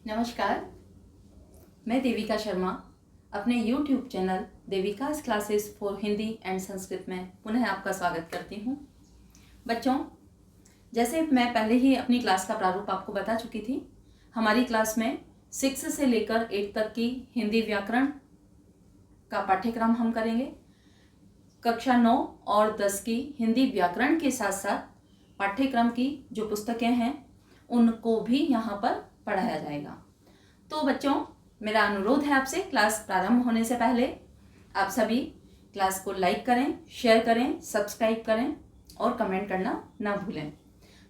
नमस्कार, मैं देविका शर्मा अपने YouTube channel Devika's classes for Hindi and Sanskrit में पुनः आपका स्वागत करती हूँ। बच्चों, जैसे मैं पहले ही अपनी क्लास का प्रारूप आपको बता चुकी थी, हमारी क्लास में 6 से लेकर 8 तक की हिंदी व्याकरण का पाठ्यक्रम हम करेंगे। कक्षा 9 और 10 की हिंदी व्याकरण के साथ साथ पाठ्यक्रम की जो पुस्तकें हैं उनको भी यहाँ पर पढ़ाया जाएगा। तो बच्चों, मेरा अनुरोध है आपसे, क्लास प्रारंभ होने से पहले आप सभी क्लास को लाइक करें, शेयर करें, सब्सक्राइब करें और कमेंट करना ना भूलें।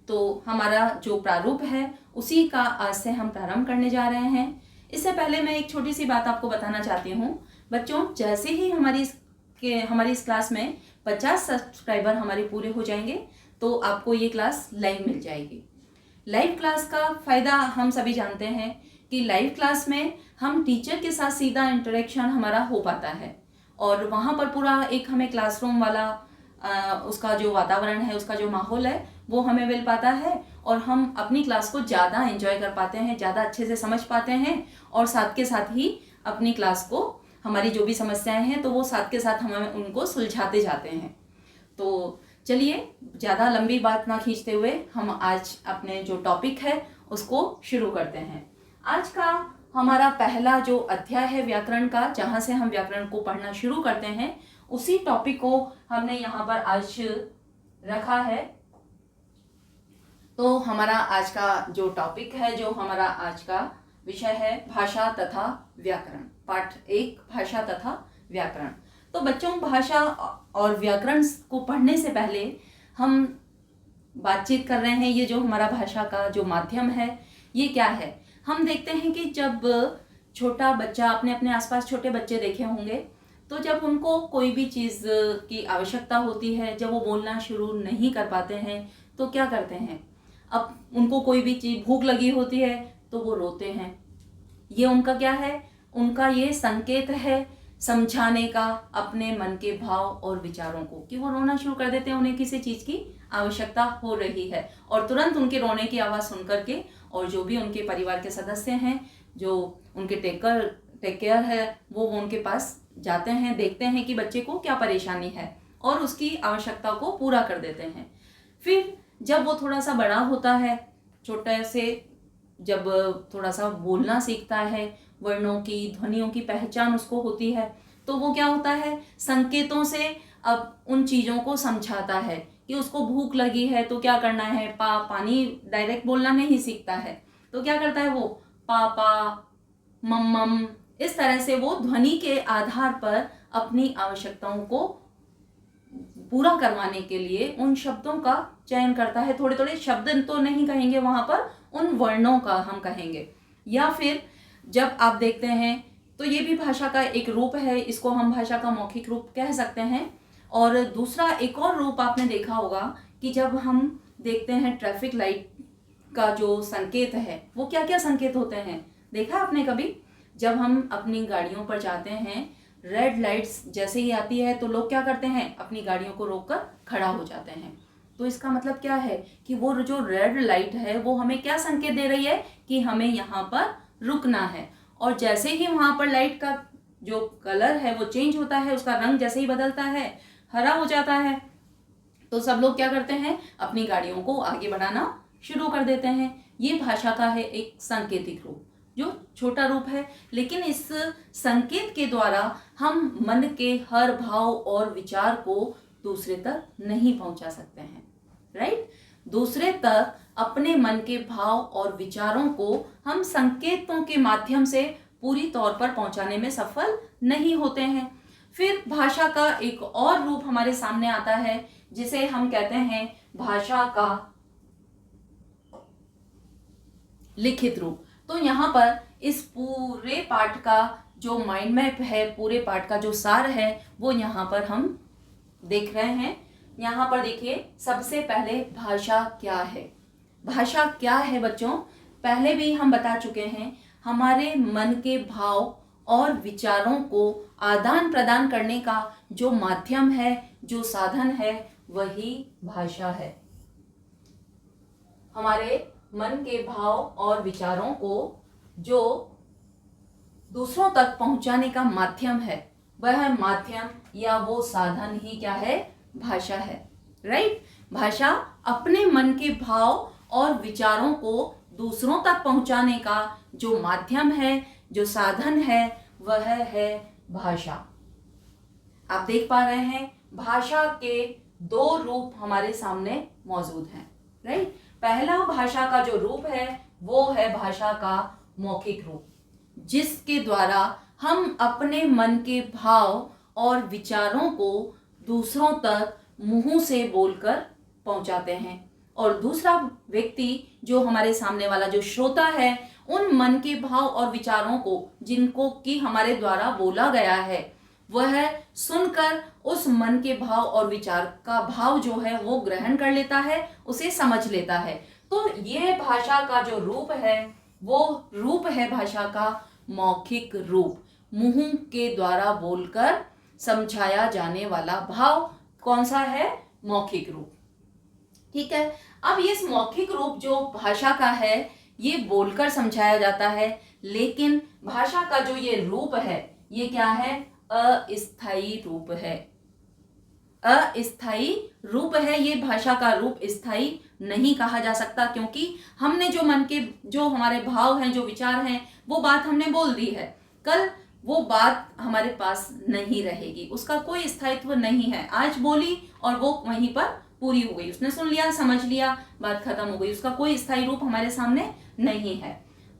तो हमारा जो प्रारूप है उसी का आज से हम प्रारंभ करने जा रहे हैं। इससे पहले मैं एक छोटी सी बात आपको बताना चाहती हूँ। बच्चों, जैसे ही हमारी इस क्लास में 50 सब्सक्राइबर हमारे पूरे हो जाएंगे तो आपको ये क्लास लाइव मिल जाएगी। लाइव क्लास का फ़ायदा हम सभी जानते हैं कि लाइव क्लास में हम टीचर के साथ सीधा इंटरेक्शन हमारा हो पाता है और वहाँ पर पूरा एक हमें क्लासरूम वाला उसका जो वातावरण है, उसका जो माहौल है वो हमें मिल पाता है और हम अपनी क्लास को ज़्यादा एंजॉय कर पाते हैं, ज़्यादा अच्छे से समझ पाते हैं और साथ के साथ ही अपनी क्लास को, हमारी जो भी समस्याएं हैं तो वो साथ के साथ हमें उनको सुलझाते जाते हैं। तो चलिए, ज़्यादा लंबी बात ना खींचते हुए हम आज अपने जो टॉपिक है उसको शुरू करते हैं। आज का हमारा पहला जो अध्याय है व्याकरण का, जहाँ से हम व्याकरण को पढ़ना शुरू करते हैं, उसी टॉपिक को हमने यहाँ पर आज रखा है। तो हमारा आज का जो टॉपिक है, जो हमारा आज का विषय है, भाषा तथा व्याकरण। पाठ 1, भाषा तथा व्याकरण। तो बच्चों, भाषा और व्याकरण को पढ़ने से पहले हम बातचीत कर रहे हैं, ये जो हमारा भाषा का जो माध्यम है ये क्या है। हम देखते हैं कि जब छोटा बच्चा, आपने अपने आसपास छोटे बच्चे देखे होंगे, तो जब उनको कोई भी चीज़ की आवश्यकता होती है, जब वो बोलना शुरू नहीं कर पाते हैं तो क्या करते हैं, अब उनको कोई भी चीज़, भूख लगी होती है तो वो रोते हैं। ये उनका क्या है, उनका ये संकेत है समझाने का अपने मन के भाव और विचारों को, कि वो रोना शुरू कर देते हैं, उन्हें किसी चीज़ की आवश्यकता हो रही है और तुरंत उनके रोने की आवाज़ सुन करके और जो भी उनके परिवार के सदस्य हैं, जो उनके टेक केयर है, वो उनके पास जाते हैं, देखते हैं कि बच्चे को क्या परेशानी है और उसकी आवश्यकता को पूरा कर देते हैं। फिर जब वो थोड़ा सा बड़ा होता है, छोटे से जब थोड़ा सा बोलना सीखता है, वर्णों की, ध्वनियों की पहचान उसको होती है, तो वो क्या होता है, संकेतों से अब उन चीज़ों को समझाता है कि उसको भूख लगी है तो क्या करना है, पानी डायरेक्ट बोलना नहीं सीखता है तो क्या करता है, वो पापा, मम्मम, इस तरह से वो ध्वनि के आधार पर अपनी आवश्यकताओं को पूरा करवाने के लिए उन शब्दों का चयन करता है। थोड़े थोड़े शब्द तो नहीं कहेंगे वहाँ पर, उन वर्णों का हम कहेंगे। या फिर जब आप देखते हैं तो ये भी भाषा का एक रूप है, इसको हम भाषा का मौखिक रूप कह सकते हैं। और दूसरा एक और रूप आपने देखा होगा कि जब हम देखते हैं ट्रैफिक लाइट का जो संकेत है, वो क्या क्या संकेत होते हैं, देखा आपने कभी? जब हम अपनी गाड़ियों पर जाते हैं, रेड लाइट्स जैसे ही आती है तो लोग क्या करते हैं, अपनी गाड़ियों को रोककर खड़ा हो जाते हैं। तो इसका मतलब क्या है कि वो जो रेड लाइट है वो हमें क्या संकेत दे रही है कि हमें यहाँ पर रुकना है। और जैसे ही वहाँ पर लाइट का जो कलर है वो चेंज होता है, उसका रंग जैसे ही बदलता है, हरा हो जाता है, तो सब लोग क्या करते हैं, अपनी गाड़ियों को आगे बढ़ाना शुरू कर देते हैं। ये भाषा का है एक सांकेतिक रूप, जो छोटा रूप है, लेकिन इस संकेत के द्वारा हम मन के हर भाव और विचार को दूसरे तक नहीं पहुंचा सकते हैं। राइट? दूसरे तक अपने मन के भाव और विचारों को हम संकेतों के माध्यम से पूरी तौर पर पहुंचाने में सफल नहीं होते हैं। फिर भाषा का एक और रूप हमारे सामने आता है जिसे हम कहते हैं भाषा का लिखित रूप। तो यहाँ पर इस पूरे पाठ का जो माइंड मैप है, पूरे पाठ का जो सार है, वो यहाँ पर हम देख रहे हैं। यहाँ पर देखिए, सबसे पहले भाषा क्या है। भाषा क्या है बच्चों, पहले भी हम बता चुके हैं, हमारे मन के भाव और विचारों को आदान प्रदान करने का जो माध्यम है, जो साधन है, वही भाषा है। हमारे मन के भाव और विचारों को जो दूसरों तक पहुंचाने का माध्यम है, वह माध्यम या वो साधन ही क्या है? भाषा है। राइट? भाषा अपने मन के भाव और विचारों को दूसरों तक पहुंचाने का जो माध्यम है, जो साधन है, वह है भाषा। आप देख पा रहे हैं भाषा के दो रूप हमारे सामने मौजूद हैं। राइट? पहला भाषा का जो रूप है वो है भाषा का मौखिक रूप, जिसके द्वारा हम अपने मन के भाव और विचारों को दूसरों तक मुंह से बोलकर पहुंचाते हैं, और दूसरा व्यक्ति जो हमारे सामने वाला जो श्रोता है, उन मन के भाव और विचारों को जिनको कि हमारे द्वारा बोला गया है, वह सुनकर उस मन के भाव और विचार का भाव जो है वो ग्रहण कर लेता है, उसे समझ लेता है। तो यह भाषा का जो रूप है वो रूप है भाषा का मौखिक रूप, मुंह के द्वारा बोलकर समझाया जाने वाला भाव कौन सा है? मौखिक रूप। ठीक है। अब इस मौखिक रूप जो भाषा का है ये बोलकर समझाया जाता है, लेकिन भाषा का जो ये रूप है ये क्या है? अस्थायी रूप है। अस्थायी रूप है ये भाषा का रूप, स्थायी नहीं कहा जा सकता, क्योंकि हमने जो मन के जो हमारे भाव हैं, जो विचार हैं, वो बात हमने बोल दी है, कल वो बात हमारे पास नहीं रहेगी, उसका कोई स्थायित्व नहीं है। आज बोली और वो वहीं पर पूरी हो गई, उसने सुन लिया, समझ लिया, बात खत्म हो गई, उसका कोई स्थायी रूप हमारे सामने नहीं है।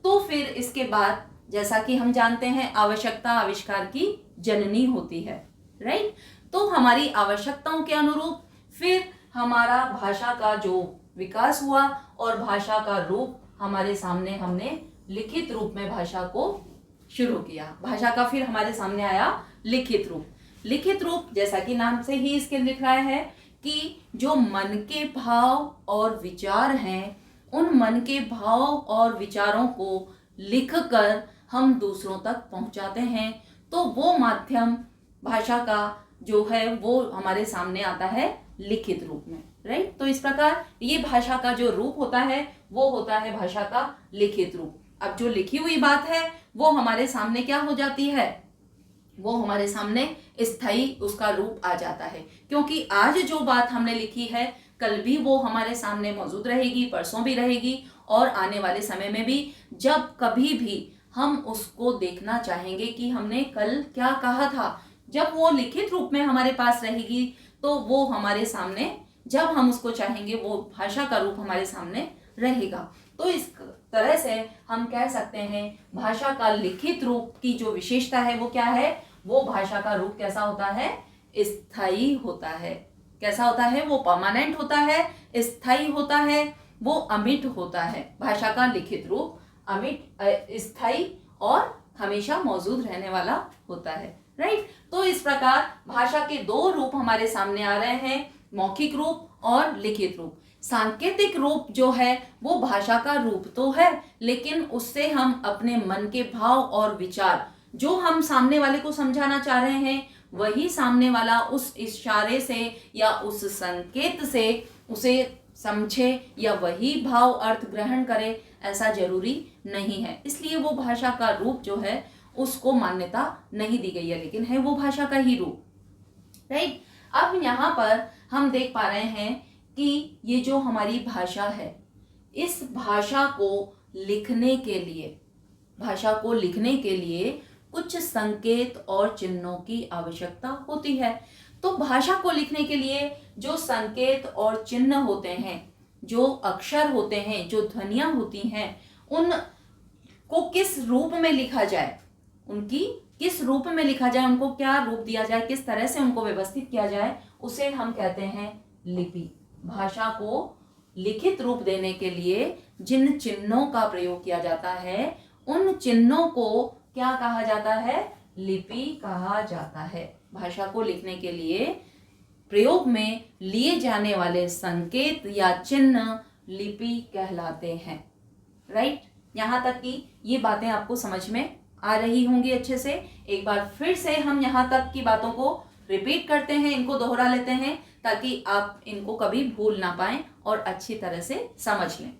तो फिर इसके बाद जैसा कि हम जानते हैं आवश्यकता आविष्कार की जननी होती है। राइट? तो हमारी आवश्यकताओं के अनुरूप फिर हमारा भाषा का जो विकास हुआ और भाषा का रूप हमारे सामने हमने लिखित रूप में भाषा को शुरू किया। भाषा का फिर हमारे सामने आया लिखित रूप। लिखित रूप जैसा कि नाम से ही इसके लिख रहा है कि जो मन के भाव और विचार हैं, उन मन के भाव और विचारों को लिखकर हम दूसरों तक पहुंचाते हैं, तो वो माध्यम भाषा का जो है वो हमारे सामने आता है लिखित रूप में। राइट? तो इस प्रकार ये भाषा का जो रूप होता है वो होता है भाषा का लिखित रूप। अब जो लिखी हुई बात है वो हमारे सामने क्या हो जाती है? वो हमारे सामने स्थायी उसका रूप आ जाता है, क्योंकि आज जो बात हमने लिखी है कल भी वो हमारे सामने मौजूद रहेगी, परसों भी रहेगी, और आने वाले समय में भी जब कभी भी हम उसको देखना चाहेंगे कि हमने कल क्या कहा था, जब वो लिखित रूप में हमारे पास रहेगी तो वो हमारे सामने जब हम उसको चाहेंगे वो भाषा का रूप हमारे सामने रहेगा। तो इस तरह से हम कह सकते हैं भाषा का लिखित रूप की जो विशेषता है वो क्या है? वो भाषा का रूप कैसा होता है? स्थायी होता है। कैसा होता है? वो परमानेंट होता है, स्थायी होता है, वो अमिट होता है। भाषा का लिखित रूप अमिट, स्थायी और हमेशा मौजूद रहने वाला होता है। राइट? तो इस प्रकार भाषा के दो रूप हमारे सामने आ रहे हैं, मौखिक रूप और लिखित रूप। सांकेतिक रूप जो है वो भाषा का रूप तो है, लेकिन उससे हम अपने मन के भाव और विचार जो हम सामने वाले को समझाना चाह रहे हैं, वही सामने वाला उस इशारे से या उस संकेत से उसे समझे या वही भाव अर्थ ग्रहण करे, ऐसा जरूरी नहीं है। इसलिए वो भाषा का रूप जो है उसको मान्यता नहीं दी गई है, लेकिन है वो भाषा का ही रूप। राइट? अब यहाँ पर हम देख पा रहे हैं कि ये जो हमारी भाषा है, इस भाषा को लिखने के लिए कुछ संकेत और चिन्हों की आवश्यकता होती है। तो भाषा को लिखने के लिए जो संकेत और चिन्ह होते हैं, जो अक्षर होते हैं, जो ध्वनियां होती हैं, उनको किस रूप में लिखा जाए, उनको क्या रूप दिया जाए, किस तरह से उनको व्यवस्थित किया जाए, उसे हम कहते हैं लिपि। भाषा को लिखित रूप देने के लिए जिन चिन्हों का प्रयोग किया जाता है, उन चिन्हों को क्या कहा जाता है? लिपि कहा जाता है। भाषा को लिखने के लिए प्रयोग में लिए जाने वाले संकेत या चिन्ह लिपि कहलाते हैं। राइट? यहाँ तक कि ये बातें आपको समझ में आ रही होंगी अच्छे से। एक बार फिर से हम यहाँ तक की बातों को रिपीट करते हैं, इनको दोहरा लेते हैं, ताकि आप इनको कभी भूल ना पाएं और अच्छी तरह से समझ लें।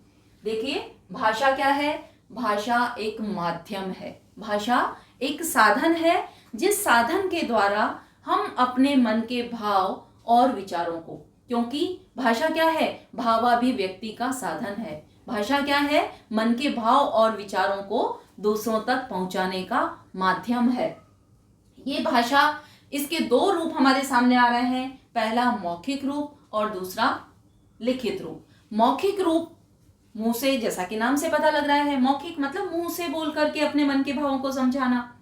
देखिए, भाषा क्या है? भाषा एक माध्यम है, भाषा एक साधन है, जिस साधन के द्वारा हम अपने मन के भाव और विचारों को, क्योंकि भाषा क्या है, भावाभिव्यक्ति का साधन है। भाषा क्या है, मन के भाव और विचारों को दूसरों तक पहुंचाने का माध्यम है। ये भाषा, इसके दो रूप हमारे सामने आ रहे हैं, पहला मौखिक रूप और दूसरा लिखित रूप। मौखिक रूप मुंह से, जैसा कि नाम से पता लग रहा है, मौखिक मतलब मुंह से बोल करके अपने मन के भावों को समझाना।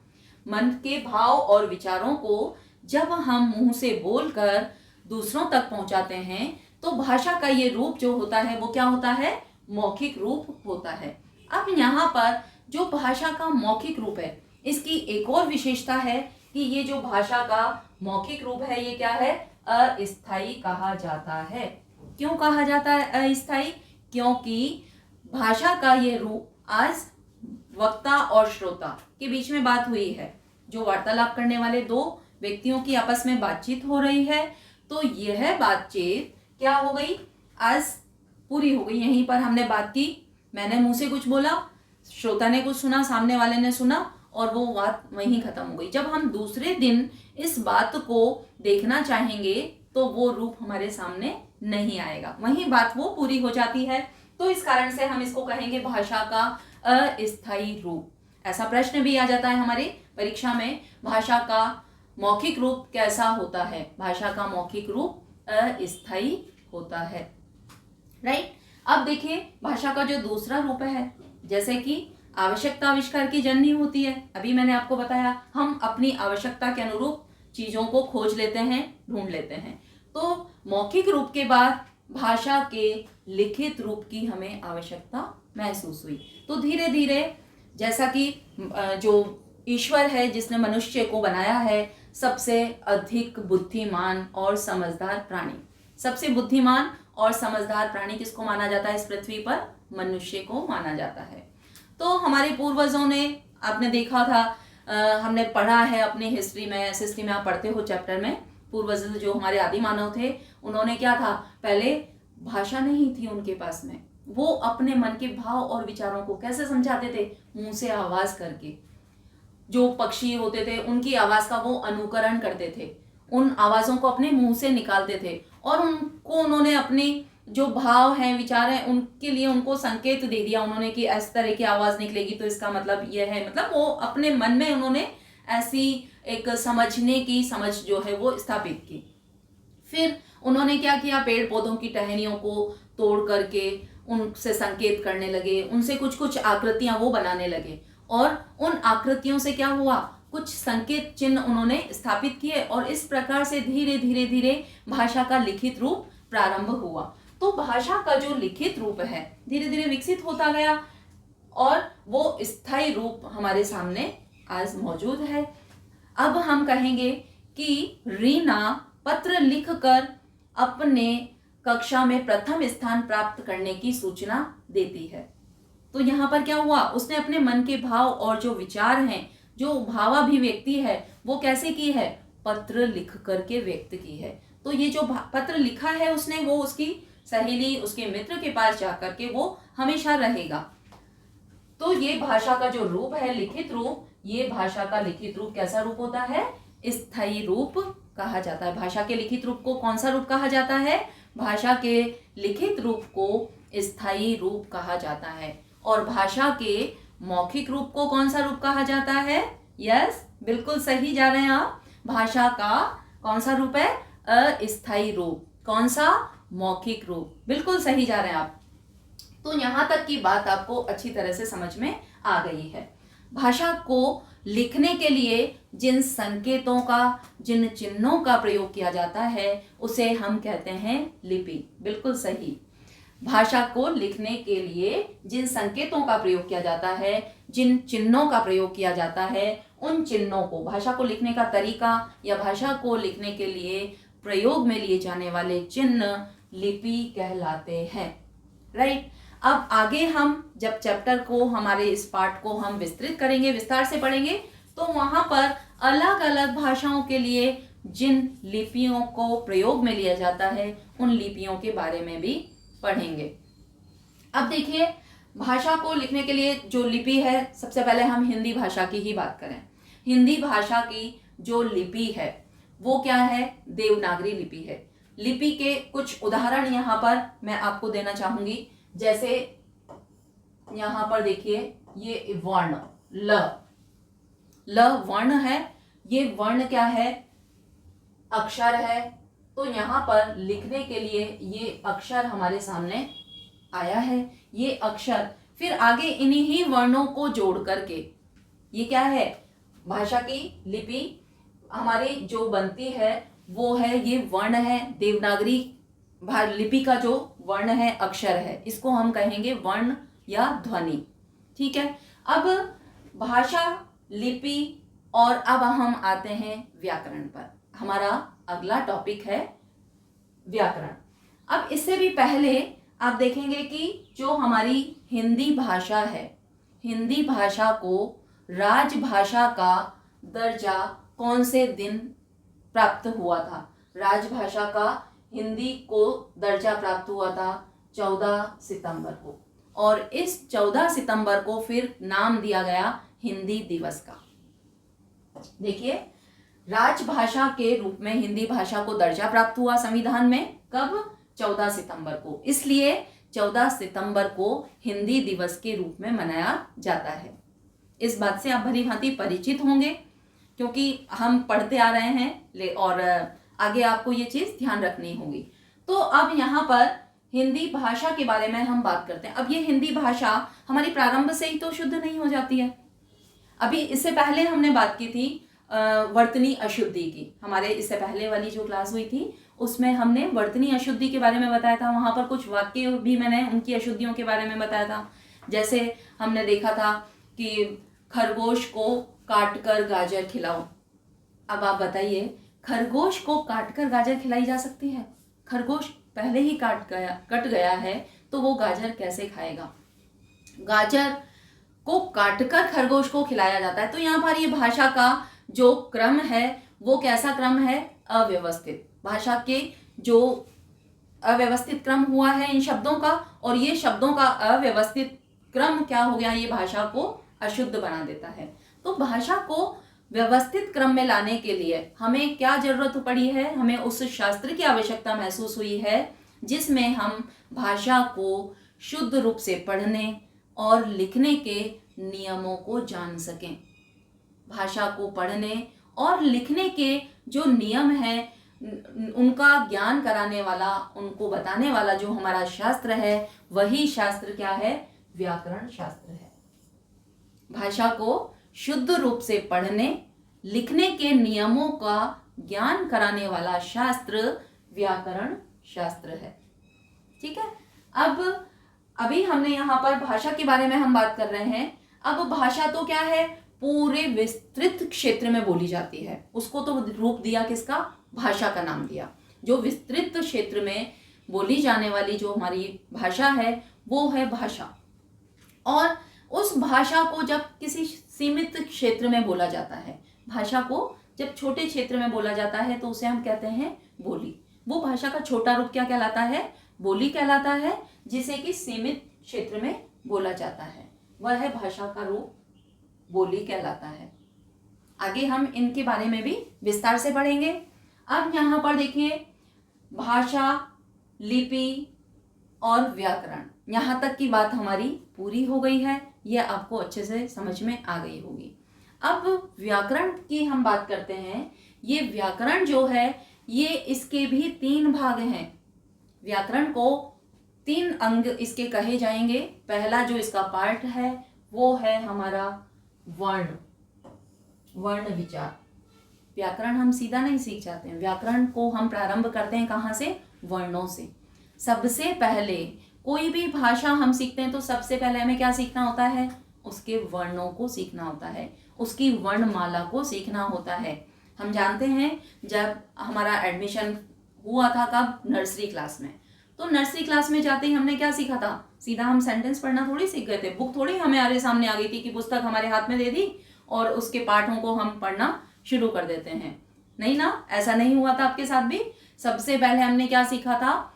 मन के भाव और विचारों को जब हम मुंह से बोलकर दूसरों तक पहुंचाते हैं तो भाषा का ये रूप जो होता है वो क्या होता है, मौखिक रूप होता है। अब यहाँ पर जो भाषा का मौखिक रूप है, इसकी एक और विशेषता है कि ये जो भाषा का मौखिक रूप है ये क्या है, अस्थायी कहा जाता है। क्यों कहा जाता है अस्थायी? क्योंकि भाषा का ये रूप, आज वक्ता और श्रोता के बीच में बात हुई है, जो वार्तालाप करने वाले दो व्यक्तियों की आपस में बातचीत हो रही है, तो यह बातचीत क्या हो गई, आज पूरी हो गई। यहीं पर हमने बात की, मैंने मुंह से कुछ बोला, श्रोता ने कुछ सुना, सामने वाले ने सुना और वो बात वहीं खत्म हो गई। जब हम दूसरे दिन इस बात को देखना चाहेंगे तो वो रूप हमारे सामने नहीं आएगा, वहीं बात वो पूरी हो जाती है। तो इस कारण से हम इसको कहेंगे भाषा का अस्थायी रूप। ऐसा प्रश्न भी आ जाता है हमारी परीक्षा में, भाषा का मौखिक रूप कैसा होता है? भाषा का मौखिक रूप अस्थायी होता है, राइट। अब देखिए भाषा का जो दूसरा रूप है, जैसे कि आवश्यकता आविष्कार की जननी होती है। अभी मैंने आपको बताया, हम अपनी आवश्यकता के अनुरूप चीजों को खोज लेते हैं, ढूंढ लेते हैं। तो मौखिक रूप के बाद भाषा के लिखित रूप की हमें आवश्यकता महसूस हुई। तो धीरे धीरे, जैसा कि जो ईश्वर है जिसने मनुष्य को बनाया है, सबसे अधिक बुद्धिमान और समझदार प्राणी, सबसे बुद्धिमान और समझदार प्राणी किसको माना जाता है इस पृथ्वी पर? मनुष्य को माना जाता है। तो हमारे पूर्वजों ने, आपने देखा था, हमने पढ़ा है अपनी हिस्ट्री में आप पढ़ते हो चैप्टर में, पूर्वज जो हमारे आदि मानव थे, उन्होंने क्या था, पहले भाषा नहीं थी उनके पास में, वो अपने मन के भाव और विचारों को कैसे समझाते थे? मुंह से आवाज करके। जो पक्षी होते थे उनकी आवाज का वो अनुकरण करते थे, उन आवाजों को अपने मुंह से निकालते थे और उनको उन्होंने अपनी जो भाव हैं, विचार हैं, उनके लिए उनको संकेत दे दिया उन्होंने कि इस तरह की आवाज निकलेगी तो इसका मतलब यह है। मतलब वो अपने मन में उन्होंने ऐसी एक समझने की समझ जो है वो स्थापित की। फिर उन्होंने क्या किया, पेड़ पौधों की टहनियों को तोड़ करके उनसे संकेत करने लगे, उनसे कुछ कुछ आकृतियां वो बनाने लगे और उन आकृतियों से क्या हुआ, कुछ संकेत चिन्ह उन्होंने स्थापित किए और इस प्रकार से धीरे धीरे धीरे भाषा का लिखित रूप प्रारंभ हुआ। तो भाषा का जो लिखित रूप है धीरे धीरे विकसित होता गया और वो स्थायी रूप हमारे सामने आज मौजूद है। अब हम कहेंगे कि रीना पत्र लिखकर अपने कक्षा में प्रथम स्थान प्राप्त करने की सूचना देती है। तो यहाँ पर क्या हुआ, उसने अपने मन के भाव और जो विचार हैं, जो भावाभिव्यक्ति है, वो कैसे की है, पत्र लिख करके व्यक्त की है। तो ये जो पत्र लिखा है उसने, वो उसकी सहेली, उसके मित्र के पास जाकर के वो हमेशा रहेगा। तो ये भाषा का जो रूप है, लिखित रूप, ये भाषा का लिखित रूप कैसा रूप होता है, स्थायी रूप कहा जाता है। भाषा के लिखित रूप को कौन सा रूप कहा जाता है? भाषा के लिखित रूप को स्थायी रूप कहा जाता है। और भाषा के मौखिक रूप को कौन सा रूप कहा जाता है? यस, बिल्कुल सही जा रहे हैं आप। भाषा का कौन सा रूप है? अस्थायी रूप। कौन सा? मौखिक रूप। बिल्कुल सही जा रहे हैं आप। तो यहाँ तक की बात आपको अच्छी तरह से समझ में आ गई है। भाषा को लिखने के लिए जिन संकेतों का, जिन चिन्हों का प्रयोग किया जाता है उसे हम कहते हैं लिपि। बिल्कुल सही। भाषा को लिखने के लिए जिन संकेतों का प्रयोग किया जाता है, जिन चिन्हों का प्रयोग किया जाता है, उन चिन्हों को, भाषा को लिखने का तरीका या भाषा को लिखने के लिए प्रयोग में लिए जाने वाले चिन्ह लिपि कहलाते हैं, राइट। अब आगे हम जब चैप्टर को, हमारे इस पार्ट को हम विस्तृत करेंगे, विस्तार से पढ़ेंगे, तो वहां पर अलग अलग भाषाओं के लिए जिन लिपियों को प्रयोग में लिया जाता है उन लिपियों के बारे में भी पढ़ेंगे। अब देखिए, भाषा को लिखने के लिए जो लिपि है, सबसे पहले हम हिंदी भाषा की ही बात करें। हिंदी भाषा की जो लिपि है वो क्या है? देवनागरी लिपि है। लिपि के कुछ उदाहरण यहाँ पर मैं आपको देना चाहूंगी। जैसे यहाँ पर देखिए, ये वर्ण ल वर्ण है। ये वर्ण क्या है? अक्षर है। तो यहाँ पर लिखने के लिए ये अक्षर हमारे सामने आया है। ये अक्षर फिर आगे इन्हीं ही वर्णों को जोड़ करके ये क्या है? भाषा की लिपि हमारी जो बनती है वो है, ये वर्ण है। देवनागरी लिपि का जो वर्ण है, अक्षर है, इसको हम कहेंगे वर्ण या ध्वनि। ठीक है। अब भाषा, लिपि और अब हम आते हैं व्याकरण पर। हमारा अगला टॉपिक है व्याकरण। अब इससे भी पहले आप देखेंगे कि जो हमारी हिंदी भाषा है, हिंदी भाषा को राजभाषा का दर्जा कौन से दिन प्राप्त हुआ था? राजभाषा का हिंदी को दर्जा प्राप्त हुआ था 14 सितंबर को, और इस 14 सितंबर को फिर नाम दिया गया हिंदी दिवस का। देखिए, राजभाषा के रूप में हिंदी भाषा को दर्जा प्राप्त हुआ संविधान में कब? 14 सितंबर को। इसलिए 14 सितंबर को हिंदी दिवस के रूप में मनाया जाता है। इस बात से आप भली भांति परिचित होंगे क्योंकि हम पढ़ते आ रहे हैं और आगे आपको ये चीज ध्यान रखनी होगी। तो अब यहाँ पर हिंदी भाषा के बारे में हम बात करते हैं। अब ये हिंदी भाषा हमारी प्रारंभ से ही तो शुद्ध नहीं हो जाती है। अभी इससे पहले हमने बात की थी वर्तनी अशुद्धि की। हमारे इससे पहले वाली जो क्लास हुई थी उसमें हमने वर्तनी अशुद्धि के बारे में बताया था। वहां पर कुछ वाक्य भी मैंने उनकी अशुद्धियों के बारे में बताया था। जैसे हमने देखा था कि खरगोश को काटकर गाजर खिलाओ। अब आप बताइए, खरगोश को काटकर गाजर खिलाई जा सकती है? खरगोश पहले ही कट गया है तो वो गाजर कैसे खाएगा? गाजर को काटकर खरगोश को खिलाया जाता है। तो यहाँ पर ये भाषा का जो क्रम है वो कैसा क्रम है? अव्यवस्थित। भाषा के जो अव्यवस्थित क्रम हुआ है इन शब्दों का, और ये शब्दों का अव्यवस्थित क्रम क्या हो गया? ये भाषा को अशुद्ध बना देता है। तो भाषा को व्यवस्थित क्रम में लाने के लिए हमें क्या जरूरत पड़ी है? हमें उस शास्त्र की आवश्यकता महसूस हुई है जिसमें हम भाषा को शुद्ध रूप से पढ़ने और लिखने के नियमों को जान सकें। भाषा को पढ़ने और लिखने के जो नियम हैं उनका ज्ञान कराने वाला, उनको बताने वाला जो हमारा शास्त्र है, वही शास्त्र क्या है? व्याकरण शास्त्र है। भाषा को शुद्ध रूप से पढ़ने, लिखने के नियमों का ज्ञान कराने वाला शास्त्र व्याकरण शास्त्र है। ठीक है। अब अभी हमने यहाँ पर भाषा के बारे में हम बात कर रहे हैं। अब भाषा तो क्या है? पूरे विस्तृत क्षेत्र में बोली जाती है। उसको तो रूप दिया किसका? भाषा का नाम दिया। जो विस्तृत क्षेत्र में बोली जाने वाली जो हमारी भाषा है वो है भाषा। और उस भाषा को जब किसी सीमित क्षेत्र में बोला जाता है, भाषा को जब छोटे क्षेत्र में बोला जाता है तो उसे हम कहते हैं बोली। वो भाषा का छोटा रूप क्या कहलाता है? बोली कहलाता है, जिसे कि सीमित क्षेत्र में बोला जाता है। वह है भाषा का रूप बोली कहलाता है। आगे हम इनके बारे में भी विस्तार से पढ़ेंगे। अब यहाँ पर देखिए, भाषा, लिपि और व्याकरण, यहाँ तक की बात हमारी पूरी हो गई है। यह आपको अच्छे से समझ में आ गई होगी। अब व्याकरण की हम बात करते हैं। ये व्याकरण जो है ये इसके भी 3 भाग हैं। व्याकरण को 3 अंग इसके कहे जाएंगे। पहला जो इसका पार्ट है वो है हमारा वर्ण विचार। व्याकरण हम सीधा नहीं सीख जाते हैं। व्याकरण को हम प्रारंभ करते हैं कहाँ से? वर्णों से। सबसे पहले कोई भी भाषा हम सीखते हैं तो सबसे पहले हमें क्या सीखना होता है? उसके वर्णों को सीखना होता है, उसकी वर्णमाला को सीखना होता है। हम जानते हैं जब हमारा एडमिशन हुआ था कब? नर्सरी क्लास में। तो नर्सरी क्लास में जाते ही हमने क्या सीखा था? सीधा हम सेंटेंस पढ़ना थोड़ी सीख गए थे। बुक थोड़ी हमारे सामने आ गई थी कि पुस्तक हमारे हाथ में दे दी और उसके पाठों को हम पढ़ना शुरू कर देते हैं। नहीं ना, ऐसा नहीं हुआ था आपके साथ भी। सबसे पहले हमने क्या सीखा था?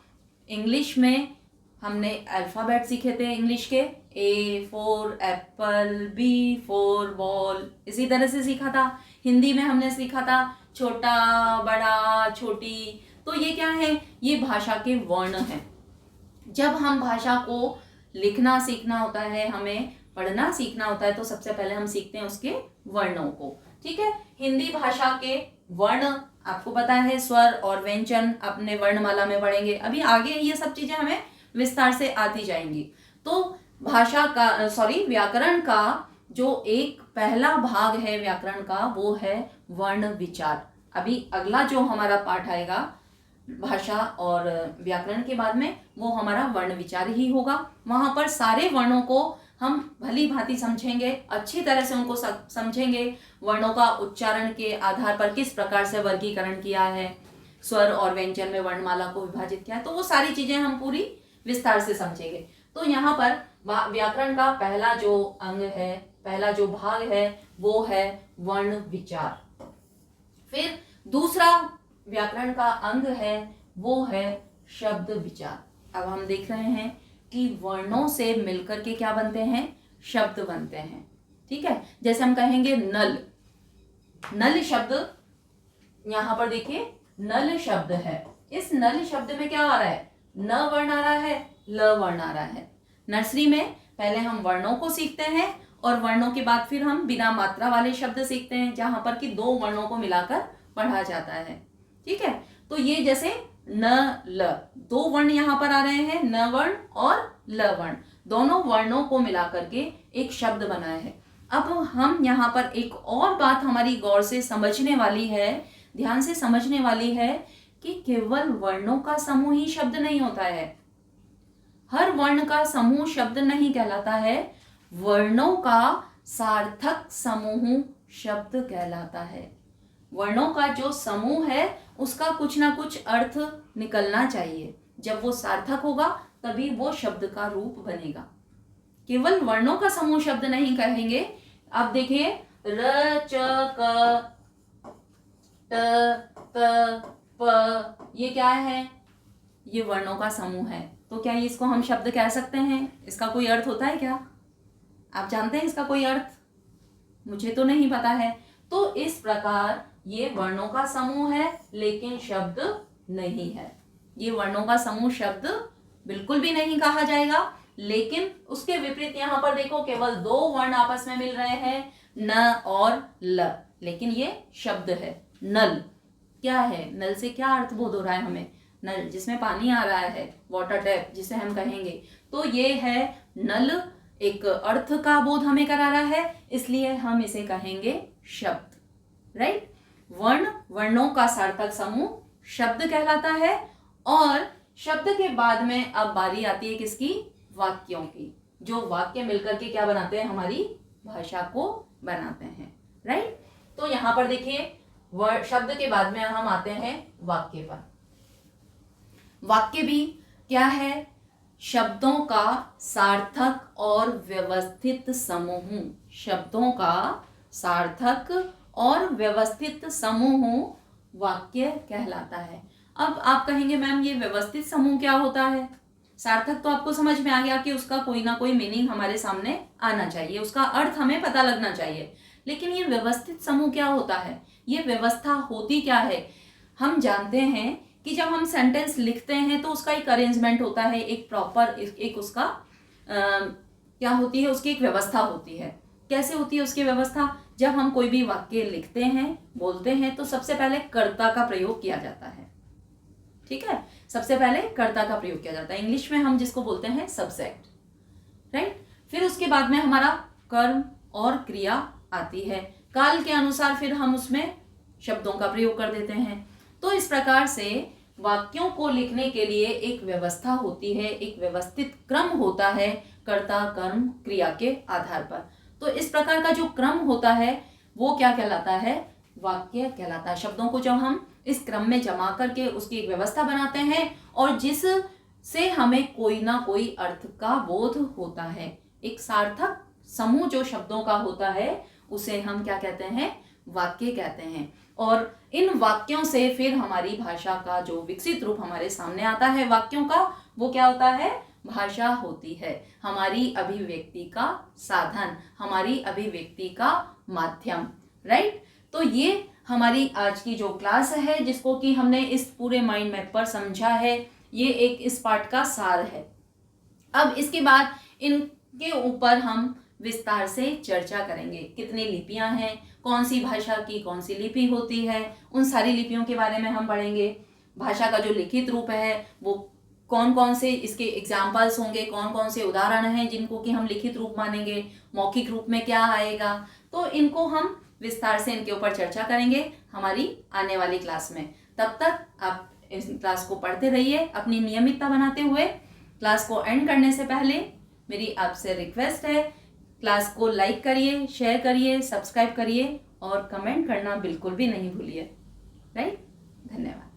इंग्लिश में हमने अल्फाबेट सीखे थे इंग्लिश के, A for Apple, B for ball, इसी तरह से सीखा था। हिंदी में हमने सीखा था छोटा, बड़ा, छोटी। तो ये क्या है, ये भाषा के वर्ण हैं। जब हम भाषा को लिखना सीखना होता है, हमें पढ़ना सीखना होता है, तो सबसे पहले हम सीखते हैं उसके वर्णों को। ठीक है, हिंदी भाषा के वर्ण आपको पता है, स्वर और व्यंजन अपने वर्णमाला में पढ़ेंगे। अभी आगे ये सब चीजें हमें विस्तार से आती जाएंगी। तो भाषा का व्याकरण का जो एक पहला भाग है व्याकरण का, वो है वर्ण विचार। अभी अगला जो हमारा पाठ आएगा भाषा और व्याकरण के बाद में, वो हमारा वर्ण विचार ही होगा। वहां पर सारे वर्णों को हम भली भांति समझेंगे, अच्छी तरह से उनको समझेंगे। वर्णों का उच्चारण के आधार पर किस प्रकार से वर्गीकरण किया है, स्वर और व्यंजन में वर्णमाला को विभाजित किया है, तो वो सारी चीजें हम पूरी विस्तार से समझेंगे। तो यहाँ पर व्याकरण का पहला जो अंग है, पहला जो भाग है, वो है वर्ण विचार। फिर दूसरा व्याकरण का अंग है, वो है शब्द विचार। अब हम देख रहे हैं कि वर्णों से मिलकर के क्या बनते हैं, शब्द बनते हैं। ठीक है, जैसे हम कहेंगे नल, नल शब्द यहां पर देखिए नल शब्द है। इस नल शब्द में क्या आ रहा है, न वर्ण आ रहा है, ल वर्ण आ रहा है। नर्सरी में पहले हम वर्णों को सीखते हैं और वर्णों के बाद फिर हम बिना मात्रा वाले शब्द सीखते हैं, जहां पर कि दो वर्णों को मिलाकर पढ़ा जाता है। ठीक है, तो ये जैसे न ल, दो वर्ण यहां पर आ रहे हैं, न वर्ण और ल वर्ण, दोनों वर्णों को मिलाकर के एक शब्द बनाया है। अब हम यहाँ पर एक और बात हमारी गौर से समझने वाली है, ध्यान से समझने वाली है, कि केवल वर्णों का समूह ही शब्द नहीं होता है। हर वर्ण का समूह शब्द नहीं कहलाता है, वर्णों का सार्थक समूह शब्द कहलाता है। वर्णों का जो समूह है उसका कुछ ना कुछ अर्थ निकलना चाहिए। जब वो सार्थक होगा तभी वो शब्द का रूप बनेगा। केवल वर्णों का समूह शब्द नहीं कहेंगे। अब देखिए र, च, क, ट, त, प, ये क्या है, ये वर्णों का समूह है। तो क्या इसको हम शब्द कह सकते हैं? इसका कोई अर्थ होता है क्या? आप जानते हैं इसका कोई अर्थ? मुझे तो नहीं पता है। तो इस प्रकार ये वर्णों का समूह है लेकिन शब्द नहीं है। ये वर्णों का समूह शब्द बिल्कुल भी नहीं कहा जाएगा। लेकिन उसके विपरीत यहाँ पर देखो, केवल दो वर्ण आपस में मिल रहे हैं, न और ल, लेकिन ये शब्द है। नल क्या है? नल से क्या अर्थ बोध हो रहा है हमें? नल जिसमें पानी आ रहा है, वाटर टैप जिसे हम कहेंगे, तो ये है नल, एक अर्थ का बोध हमें करा रहा है, इसलिए हम इसे कहेंगे शब्द। राइट? वर्ण, वर्णों का सार्थक समूह शब्द कहलाता है। और शब्द के बाद में अब बारी आती है किसकी? वाक्यों की, जो वाक्य मिलकर के क्या बनाते हैं, हमारी भाषा को बनाते हैं। राइट? तो यहां पर देखिए शब्द के बाद में हम आते हैं वाक्य पर। वाक्य भी क्या है? शब्दों का सार्थक और व्यवस्थित समूह। शब्दों का सार्थक और व्यवस्थित समूह वाक्य कहलाता है। अब आप कहेंगे मैम ये व्यवस्थित समूह क्या होता है? सार्थक तो आपको समझ में आ गया कि उसका कोई ना कोई मीनिंग हमारे सामने आना चाहिए, उसका अर्थ हमें पता लगना चाहिए। लेकिन ये व्यवस्थित समूह क्या होता है? ये व्यवस्था होती क्या है? हम जानते हैं कि जब हम सेंटेंस लिखते हैं तो उसका एक अरेंजमेंट होता है, एक प्रॉपर एक उसका क्या होती है, उसकी एक व्यवस्था होती है। कैसे होती है उसकी व्यवस्था? जब हम कोई भी वाक्य लिखते हैं, बोलते हैं, तो सबसे पहले कर्ता का प्रयोग किया जाता है। ठीक है, सबसे पहले कर्ता का प्रयोग किया जाता है। इंग्लिश में हम जिसको बोलते हैं सब्जेक्ट। राइट? फिर उसके बाद में हमारा कर्म और क्रिया आती है। काल के अनुसार फिर हम उसमें शब्दों का प्रयोग कर देते हैं। तो इस प्रकार से वाक्यों को लिखने के लिए एक व्यवस्था होती है, एक व्यवस्थित क्रम होता है कर्ता, कर्म, क्रिया के आधार पर। तो इस प्रकार का जो क्रम होता है वो क्या कहलाता है? वाक्य कहलाता है। शब्दों को जब हम इस क्रम में जमा करके उसकी एक व्यवस्था बनाते हैं और जिस से हमें कोई ना कोई अर्थ का बोध होता है, एक सार्थक समूह जो शब्दों का होता है, उसे हम क्या कहते हैं? वाक्य कहते हैं। और इन वाक्यों से फिर हमारी भाषा का जो विकसित रूप हमारे सामने आता है वाक्यों का, वो क्या होता है? भाषा होती है हमारी अभिव्यक्ति का साधन, हमारी अभिव्यक्ति का माध्यम, राइट। तो ये हमारी आज की जो क्लास है जिसको कि हमने इस पूरे माइंड मैप पर समझा है, ये एक इस पार्ट का सार है। अब इसके बाद इनके ऊपर हम विस्तार से चर्चा करेंगे। कितनी लिपियां हैं, कौन सी भाषा की कौन सी लिपि होती है, उन सारी लिपियों के बारे में हम पढ़ेंगे। भाषा का जो लिखित रूप है वो कौन कौन से इसके एग्जाम्पल्स होंगे, कौन कौन से उदाहरण हैं जिनको कि हम लिखित रूप मानेंगे, मौखिक रूप में क्या आएगा, तो इनको हम विस्तार से इनके ऊपर चर्चा करेंगे हमारी आने वाली क्लास में। तब तक आप इस क्लास को पढ़ते रहिए अपनी नियमितता बनाते हुए। क्लास को एंड करने से पहले मेरी आपसे रिक्वेस्ट है, क्लास को लाइक करिए, शेयर करिए, सब्सक्राइब करिए और कमेंट करना बिल्कुल भी नहीं भूलिए, राइट। धन्यवाद।